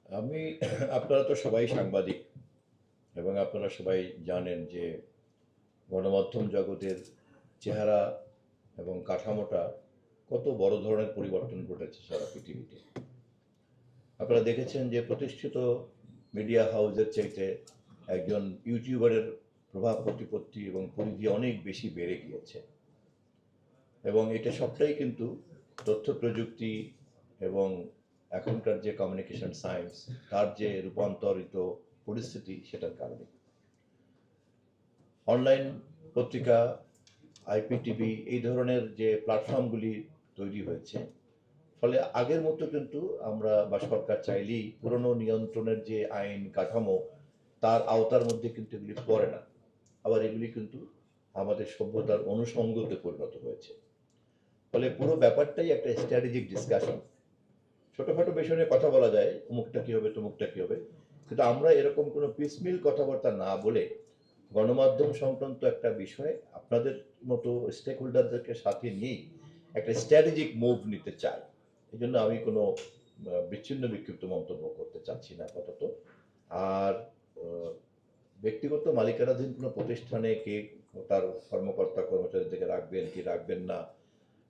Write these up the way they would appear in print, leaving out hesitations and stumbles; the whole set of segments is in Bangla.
আমি আপনারা তো সবাই সাংবাদিক এবং আপনারা সবাই জানেন যে গণমাধ্যম জগতের চেহারা এবং কাঠামোটা কত বড় ধরনের পরিবর্তন ঘটেছে সারা পৃথিবীতে। আপনারা দেখেছেন যে প্রতিষ্ঠিত মিডিয়া হাউসের চাইতে একজন ইউটিউবারের প্রভাব প্রতিপত্তি এবং পরিধি অনেক বেশি বেড়ে গিয়েছে, এবং এটা সবটাই কিন্তু তথ্য প্রযুক্তি এবং এখনকার যে কমিউনিকেশন সায়েন্স তার যে রূপান্তরিত পরিস্থিতি সেটার কারণে অনলাইন পত্রিকা, আইপিটিভি এই ধরনের যে প্ল্যাটফর্মগুলি তৈরি হয়েছে, ফলে আগের মতো কিন্তু আমরা বা সরকার চাইলেই পুরনো নিয়ন্ত্রণের যে আইন কাঠামো তার আওতার মধ্যে কিন্তু এগুলি পড়ে না। আবার এগুলি কিন্তু আমাদের সভ্যতার অনুষঙ্গতে পরিণত হয়েছে। ফলে পুরো ব্যাপারটাই একটা স্ট্র্যাটেজিক ডিসকাশন। ছোটখাটো বিষয় নিয়ে কথা বলা যায়, অমুকটা কি হবে তমুকটা কি হবে, কিন্তু আমরা এরকম কোনো পিসমিল কথাবার্তা না বলে গণমাধ্যম সংক্রান্ত একটা বিষয়ে আপনাদের মতো স্টেক হোল্ডারদেরকে সাথে নিয়েই একটা স্ট্র্যাটেজিক মুভ নিতে চাই। এই জন্য আমি কোনো বিচ্ছিন্ন বিক্ষিপ্ত মন্তব্য করতে চাচ্ছি না আপাতত। আর ব্যক্তিগত মালিকানাধীন কোনো প্রতিষ্ঠানে কে তার কর্মকর্তা কর্মচারীদেরকে রাখবেন কি রাখবেন না,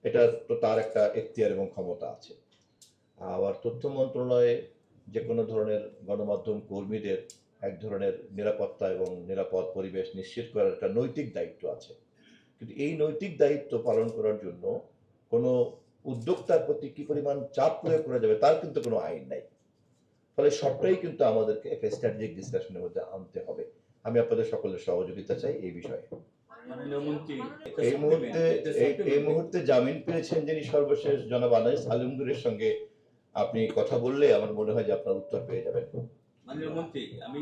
এটা তো তার একটা এখতিয়ার এবং ক্ষমতা আছে। আবার তথ্য মন্ত্রণালয়ে যে কোনো ধরনের গণমাধ্যম কর্মীদের এক ধরনের নিরাপত্তা এবং নিরাপদ পরিবেশ নিশ্চিত করার একটা নৈতিক দায়িত্ব আছে। কিন্তু এই নৈতিক দায়িত্ব পালন করার জন্য কোনো উদ্যোক্তার প্রতি কি পরিমাণ চাপ প্রয়োগ করা যাবে তার কিন্তু কোনো আইন নাই। ফলে সবটাই কিন্তু আমাদেরকে একটা স্ট্র্যাটেজিক ডিসকাশনের মধ্যে আনতে হবে। আমি আপনাদের সকলের সহযোগিতা চাই এই বিষয়ে। এই মুহূর্তে এই মুহূর্তে জামিন পেয়েছেন যিনি সর্বশেষ জনাব আনাইস আলমগীরের সঙ্গে আপনি কথা বললে আমার মনে হয় যে আপনার উত্তর পেয়ে যাবেন। মাননীয় মন্ত্রী, আমি